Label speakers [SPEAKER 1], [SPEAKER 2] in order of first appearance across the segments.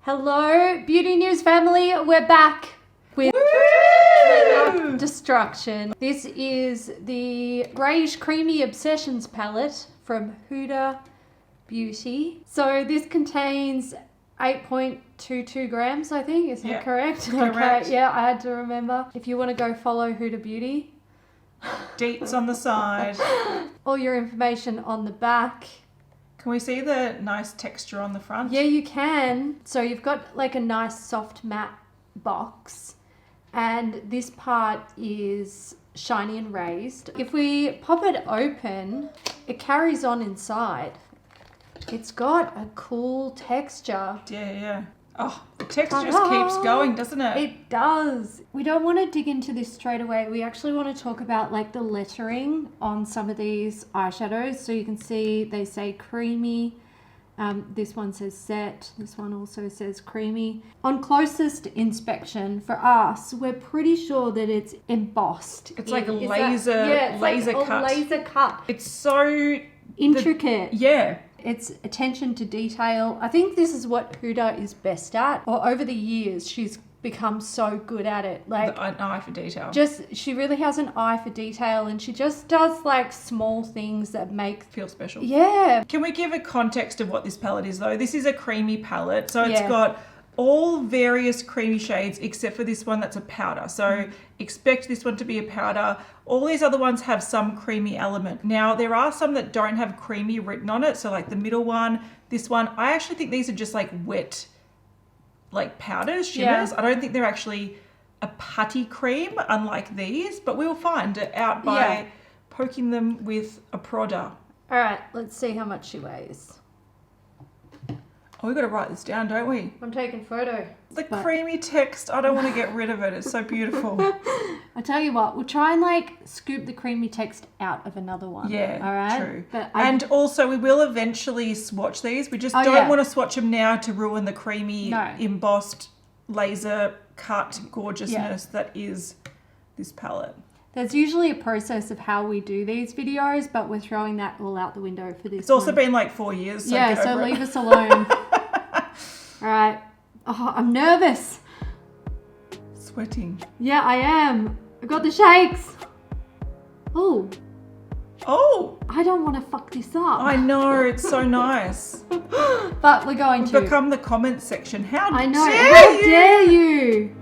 [SPEAKER 1] Hello, Beauty News family. We're back with Makeup Destruction. This is the Greyish Creamy Obsessions palette from Huda Beauty. So this contains 8.22 grams, I think. Is that correct?
[SPEAKER 2] Correct.
[SPEAKER 1] Okay, yeah, I had to remember. If you want to go follow Huda Beauty.
[SPEAKER 2] Deets on the side.
[SPEAKER 1] All your information on the back.
[SPEAKER 2] Can we see the nice texture on the front?
[SPEAKER 1] Yeah, you can. So you've got like a nice soft matte box, and this part is shiny and raised. If we pop it open, it carries on inside. It's got a cool texture.
[SPEAKER 2] Yeah. Oh, the texture just keeps going, doesn't it?
[SPEAKER 1] It does. We don't want to dig into this straight away. We actually want to talk about like the lettering on some of these eyeshadows. So you can see they say creamy. This one says set. This one also says creamy. On closest inspection for us, we're pretty sure that it's embossed.
[SPEAKER 2] It's like a laser cut. It's so
[SPEAKER 1] intricate.
[SPEAKER 2] Yeah.
[SPEAKER 1] It's attention to detail. I think this is what Huda is best at. Or over the years, she's become so good at it. Like
[SPEAKER 2] an eye for detail.
[SPEAKER 1] She really has an eye for detail, and she just does like small things that make
[SPEAKER 2] feel special.
[SPEAKER 1] Yeah.
[SPEAKER 2] Can we give a context of what this palette is though? This is a creamy palette, so it's got all various creamy shades except for this one that's a powder. So expect this one to be a powder. All these other ones have some creamy element. Now there are some that don't have creamy written on it. So like the middle one, this one, I actually think these are just like wet, like powders, shimmers.
[SPEAKER 1] Yeah.
[SPEAKER 2] I don't think they're actually a putty cream unlike these, but we'll find it out by poking them with a prodder.
[SPEAKER 1] All right, let's see how much she weighs.
[SPEAKER 2] Oh, we've got to write this down, don't we?
[SPEAKER 1] I'm taking photo.
[SPEAKER 2] The creamy text, I don't want to get rid of it. It's so beautiful.
[SPEAKER 1] I tell you what, we'll try and like scoop the creamy text out of another one.
[SPEAKER 2] Yeah,
[SPEAKER 1] all right.
[SPEAKER 2] True.
[SPEAKER 1] And
[SPEAKER 2] also, we will eventually swatch these. We just don't want to swatch them now to ruin the creamy, embossed, laser cut gorgeousness that is this palette.
[SPEAKER 1] There's usually a process of how we do these videos, but we're throwing that all out the window for this.
[SPEAKER 2] It's also been like 4 years. So
[SPEAKER 1] yeah, so leave us alone. All right. Oh, I'm nervous.
[SPEAKER 2] Sweating.
[SPEAKER 1] Yeah, I am. I got the shakes. Oh. I don't want to fuck this up.
[SPEAKER 2] I know, it's so nice.
[SPEAKER 1] But we're going to.
[SPEAKER 2] Become the comments section. How
[SPEAKER 1] dare you?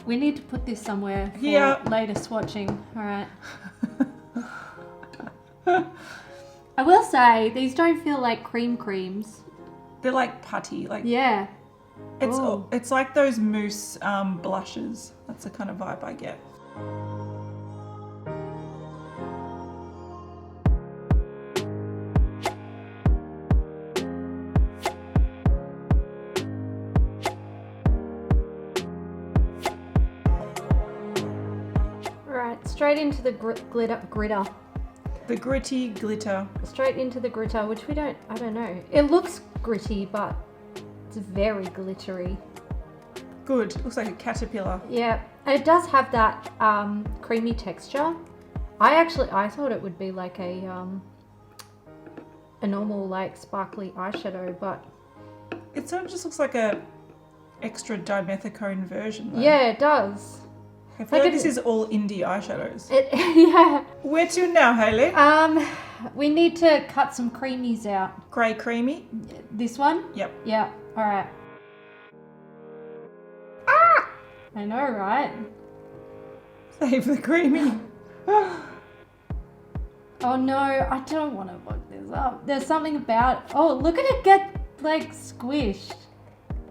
[SPEAKER 1] We need to put this somewhere for later swatching. All right. I will say these don't feel like creams.
[SPEAKER 2] They're like putty. Like It's like those mousse blushes. That's the kind of vibe I get.
[SPEAKER 1] Straight into the glitter.
[SPEAKER 2] The gritty glitter.
[SPEAKER 1] Straight into the glitter, which I don't know. It looks gritty, but it's very glittery.
[SPEAKER 2] Good. Looks like a caterpillar.
[SPEAKER 1] Yeah. And it does have that creamy texture. I thought it would be like a normal like sparkly eyeshadow, but
[SPEAKER 2] it sort of just looks like a extra dimethicone version though.
[SPEAKER 1] Yeah, it does.
[SPEAKER 2] I feel like this is all indie eyeshadows.
[SPEAKER 1] Yeah.
[SPEAKER 2] Where to now, Hailey?
[SPEAKER 1] We need to cut some creamies out.
[SPEAKER 2] Grey creamy?
[SPEAKER 1] This one?
[SPEAKER 2] Yep.
[SPEAKER 1] Yeah. All right. Ah! I know, right?
[SPEAKER 2] Save the creamy.
[SPEAKER 1] Oh no, I don't want to fuck this up. There's something about... Oh, look at it get like squished.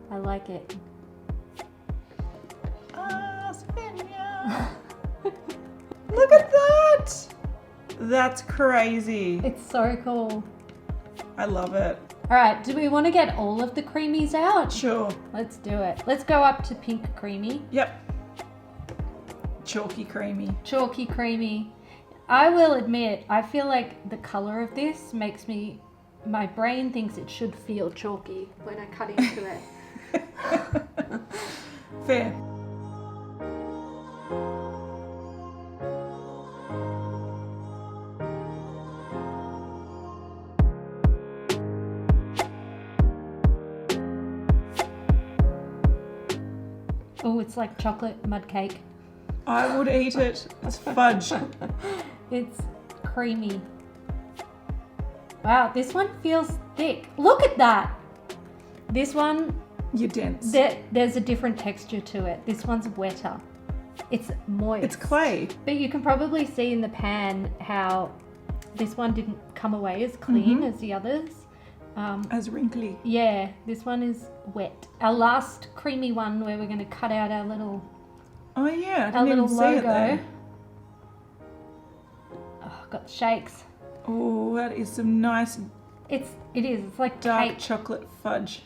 [SPEAKER 1] I like it.
[SPEAKER 2] Look at that! That's crazy.
[SPEAKER 1] It's so cool.
[SPEAKER 2] I love it.
[SPEAKER 1] All right, do we want to get all of the creamies out?
[SPEAKER 2] Sure.
[SPEAKER 1] Let's do it. Let's go up to pink creamy.
[SPEAKER 2] Yep. Chalky creamy.
[SPEAKER 1] Chalky creamy. I will admit, I feel like the color of this makes my brain thinks it should feel chalky when I cut into it.
[SPEAKER 2] Fair.
[SPEAKER 1] it's like chocolate mud cake.
[SPEAKER 2] I would eat it. It's fudge.
[SPEAKER 1] It's creamy. Wow, this one feels thick. Look at that. This one,
[SPEAKER 2] You're dense.
[SPEAKER 1] there's a different texture to it. This one's wetter. It's moist.
[SPEAKER 2] It's clay.
[SPEAKER 1] But you can probably see in the pan how this one didn't come away as clean as the others.
[SPEAKER 2] As wrinkly.
[SPEAKER 1] Yeah, this one is wet. Our last creamy one where we're going to cut out our little
[SPEAKER 2] Oh yeah, I
[SPEAKER 1] our
[SPEAKER 2] didn't
[SPEAKER 1] little
[SPEAKER 2] even see it
[SPEAKER 1] logo.
[SPEAKER 2] there.
[SPEAKER 1] Oh, got the shakes.
[SPEAKER 2] Oh, that is some nice
[SPEAKER 1] It is. It's like
[SPEAKER 2] dark
[SPEAKER 1] cake.
[SPEAKER 2] chocolate fudge.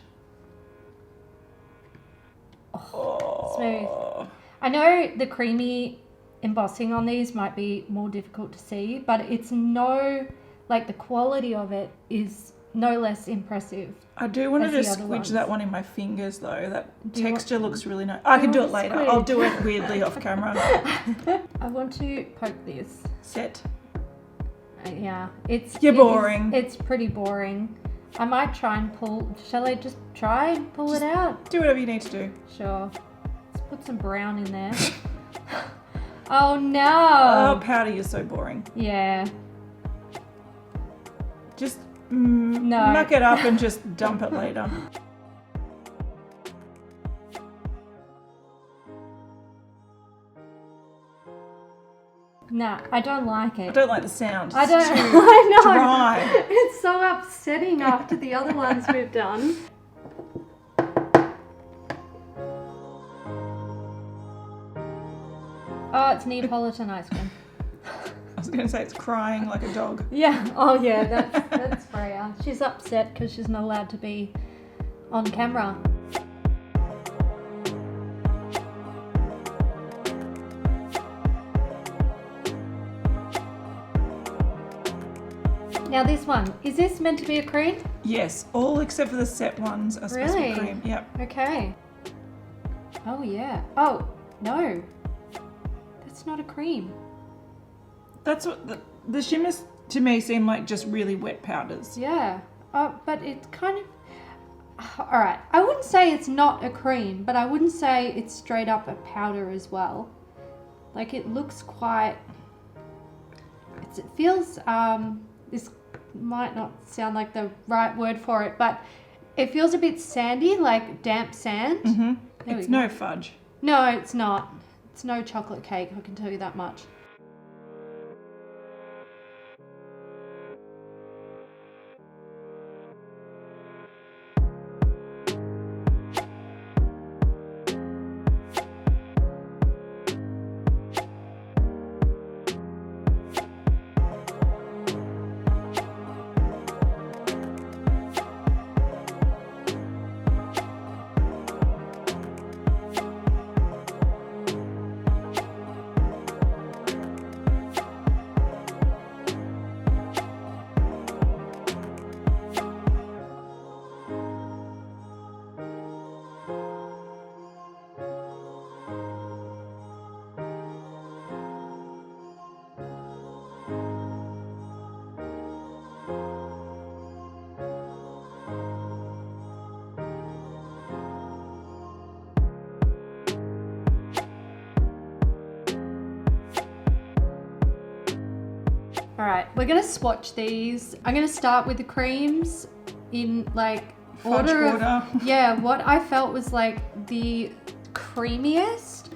[SPEAKER 1] Smooth. I know the creamy embossing on these might be more difficult to see, but it's the quality of it is no less impressive.
[SPEAKER 2] I do want to
[SPEAKER 1] as the
[SPEAKER 2] just
[SPEAKER 1] other
[SPEAKER 2] squidge
[SPEAKER 1] ones.
[SPEAKER 2] that one in my fingers though. That
[SPEAKER 1] Do you
[SPEAKER 2] texture looks really nice. I can do it
[SPEAKER 1] want to
[SPEAKER 2] later.
[SPEAKER 1] squidge?
[SPEAKER 2] I'll do it weirdly off camera.
[SPEAKER 1] I want to poke this.
[SPEAKER 2] Set.
[SPEAKER 1] Yeah,
[SPEAKER 2] You're boring.
[SPEAKER 1] It's pretty boring. I might try and pull. Shall I just try and pull it out?
[SPEAKER 2] Do whatever you need to do.
[SPEAKER 1] Sure. Let's put some brown in there. Oh
[SPEAKER 2] Oh,
[SPEAKER 1] no.
[SPEAKER 2] powder, you're so boring.
[SPEAKER 1] Yeah.
[SPEAKER 2] Just
[SPEAKER 1] No.
[SPEAKER 2] muck it up and just dump it later.
[SPEAKER 1] Nah, I don't like
[SPEAKER 2] I
[SPEAKER 1] it.
[SPEAKER 2] don't like the sound.
[SPEAKER 1] I
[SPEAKER 2] It's
[SPEAKER 1] don't.
[SPEAKER 2] too
[SPEAKER 1] I know.
[SPEAKER 2] dry.
[SPEAKER 1] It's so upsetting after the other ones we've done. Oh, it's Neapolitan ice cream.
[SPEAKER 2] I was going to say it's crying like a dog.
[SPEAKER 1] Yeah. Oh, yeah. That's Freya. She's upset because she's not allowed to be on camera. Now this one, is this meant to be a cream?
[SPEAKER 2] Yes, all except for the set ones are supposed to be
[SPEAKER 1] Really?
[SPEAKER 2] cream. Yep.
[SPEAKER 1] Okay. Oh yeah. Oh, no. That's not a cream.
[SPEAKER 2] That's what the shimmers to me seem like just really wet powders.
[SPEAKER 1] Yeah. But it's kind of... All right. I wouldn't say it's not a cream, but I wouldn't say it's straight up a powder as well. Like it looks quite... It feels... This might not sound like the right word for it, but it feels a bit sandy, like damp sand.
[SPEAKER 2] Mm-hmm.
[SPEAKER 1] There we
[SPEAKER 2] It's
[SPEAKER 1] go.
[SPEAKER 2] no fudge.
[SPEAKER 1] No, it's not. It's no chocolate cake, I can tell you that much. All right, we're gonna swatch these. I'm gonna start with the creams in like
[SPEAKER 2] Fudge
[SPEAKER 1] order.
[SPEAKER 2] order.
[SPEAKER 1] Yeah, what I felt was like the creamiest.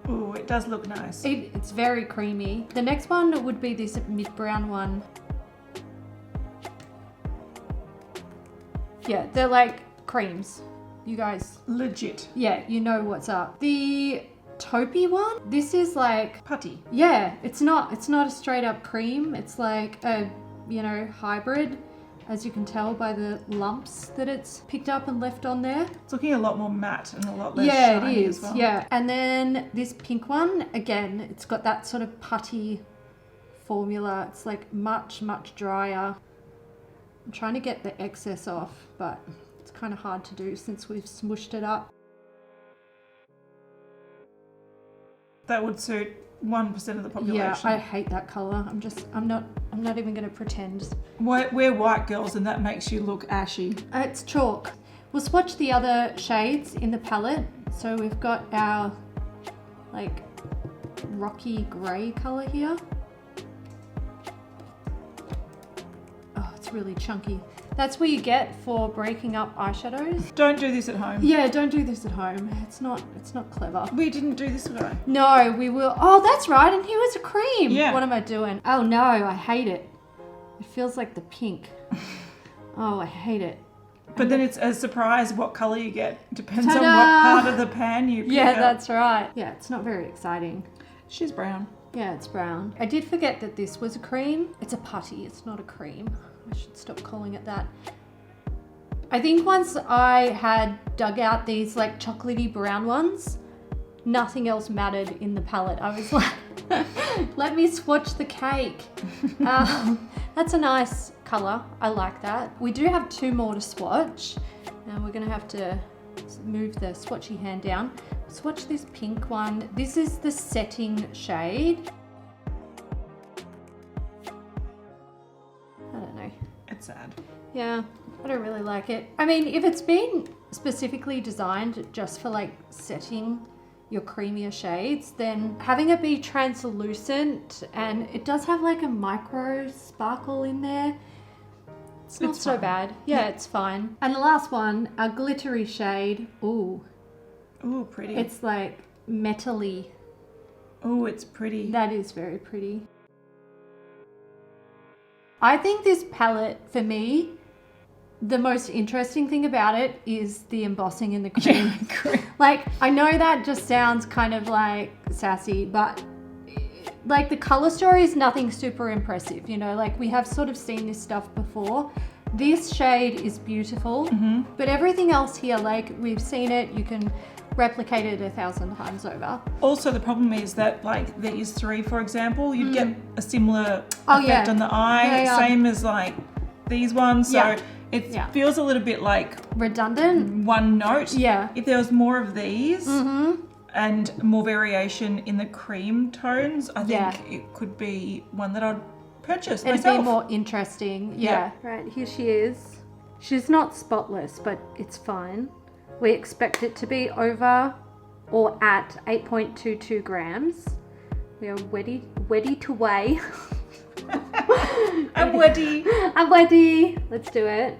[SPEAKER 2] Ooh, it does look nice.
[SPEAKER 1] It's very creamy. The next one would be this mid-brown one. Yeah, they're like creams. You guys,
[SPEAKER 2] Legit.
[SPEAKER 1] yeah, you know what's up. The taupey one, this is like,
[SPEAKER 2] Putty.
[SPEAKER 1] yeah, it's not a straight up cream. It's like a, hybrid, as you can tell by the lumps that it's picked up and left on there.
[SPEAKER 2] It's looking a lot more matte and a lot less
[SPEAKER 1] Yeah,
[SPEAKER 2] shiny
[SPEAKER 1] it is.
[SPEAKER 2] as well.
[SPEAKER 1] Yeah. And then this pink one, again, it's got that sort of putty formula. It's like much, much drier. I'm trying to get the excess off, but it's kind of hard to do since we've smooshed it up.
[SPEAKER 2] That would suit 1% of the population.
[SPEAKER 1] Yeah, I hate that color. I'm not even going to pretend.
[SPEAKER 2] We're white girls and that makes you look ashy.
[SPEAKER 1] It's chalk. We'll swatch the other shades in the palette. So we've got our like rocky grey colour here. Oh, it's really chunky. That's what you get for breaking up eyeshadows.
[SPEAKER 2] Don't do this at home.
[SPEAKER 1] Yeah, don't do this at home. It's not clever.
[SPEAKER 2] We didn't do this at home.
[SPEAKER 1] No, we will. Oh, that's right. And here was a cream.
[SPEAKER 2] Yeah.
[SPEAKER 1] What am I doing? Oh no, I hate it. It feels like the pink. Oh, I hate it.
[SPEAKER 2] But then it's a surprise what colour you get. Depends on
[SPEAKER 1] Ta-da!
[SPEAKER 2] what part of the pan you pick
[SPEAKER 1] Yeah,
[SPEAKER 2] up.
[SPEAKER 1] that's right. Yeah, it's not very exciting.
[SPEAKER 2] She's brown.
[SPEAKER 1] Yeah, it's brown. I did forget that this was a cream. It's a putty, it's not a cream. I should stop calling it that. I think once I had dug out these like chocolatey brown ones, nothing else mattered in the palette. I was like, let me swatch the cake. That's a nice colour. I like that. We do have 2 more to swatch. And we're gonna have to move the swatchy hand down. Swatch this pink one. This is the setting shade. I don't know.
[SPEAKER 2] It's sad.
[SPEAKER 1] Yeah, I don't really like it. I mean, if it's been specifically designed just for like setting your creamier shades, then having it be translucent, and it does have like a micro sparkle in there. It's not so
[SPEAKER 2] fine.
[SPEAKER 1] bad. Yeah, it's fine. And the last one, a glittery shade. Ooh,
[SPEAKER 2] Ooh, pretty.
[SPEAKER 1] it's like metally.
[SPEAKER 2] Ooh, it's pretty.
[SPEAKER 1] That is very pretty. I think this palette, for me, the most interesting thing about it is the embossing in the cream.
[SPEAKER 2] Yeah,
[SPEAKER 1] Like, I know that just sounds kind of like sassy, but like the color story is nothing super impressive, you know, like we have sort of seen this stuff before. This shade is beautiful, but everything else here, like we've seen it, you can replicate it 1,000 times over.
[SPEAKER 2] Also, the problem is that like these 3, for example, you'd get a similar
[SPEAKER 1] Oh,
[SPEAKER 2] effect
[SPEAKER 1] yeah.
[SPEAKER 2] on the eye,
[SPEAKER 1] Yeah.
[SPEAKER 2] same as like these ones. So
[SPEAKER 1] Yeah.
[SPEAKER 2] it
[SPEAKER 1] Yeah.
[SPEAKER 2] feels a little bit like
[SPEAKER 1] Redundant?
[SPEAKER 2] one note.
[SPEAKER 1] Yeah.
[SPEAKER 2] If there was more of these and more variation in the cream tones, I think
[SPEAKER 1] Yeah.
[SPEAKER 2] it could be one that I'd purchase
[SPEAKER 1] It'd
[SPEAKER 2] myself.
[SPEAKER 1] be more interesting. Yeah. Right, here she is. She's not spotless, but it's fine. We expect it to be over or at 8.22 grams. We are ready to weigh.
[SPEAKER 2] I'm ready.
[SPEAKER 1] I'm ready. Let's do it.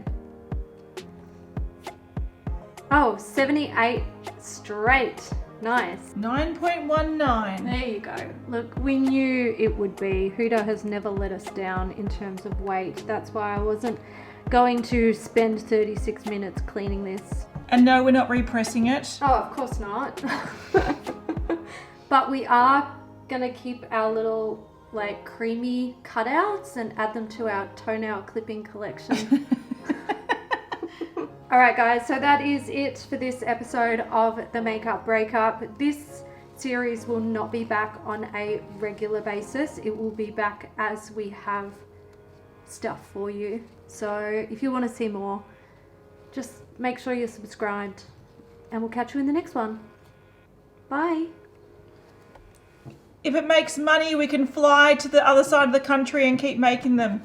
[SPEAKER 1] Oh, 78 straight. Nice.
[SPEAKER 2] 9.19.
[SPEAKER 1] There you go. Look, we knew it would be. Huda has never let us down in terms of weight. That's why I wasn't going to spend 36 minutes cleaning this.
[SPEAKER 2] And no, we're not repressing it.
[SPEAKER 1] Oh, of course not. But we are going to keep our little like creamy cutouts and add them to our toenail clipping collection. All right, guys, so that is it for this episode of the Makeup Breakup. This series will not be back on a regular basis. It will be back as we have stuff for you. So if you want to see more, just make sure you're subscribed, and we'll catch you in the next one. Bye.
[SPEAKER 2] If it makes money, we can fly to the other side of the country and keep making them.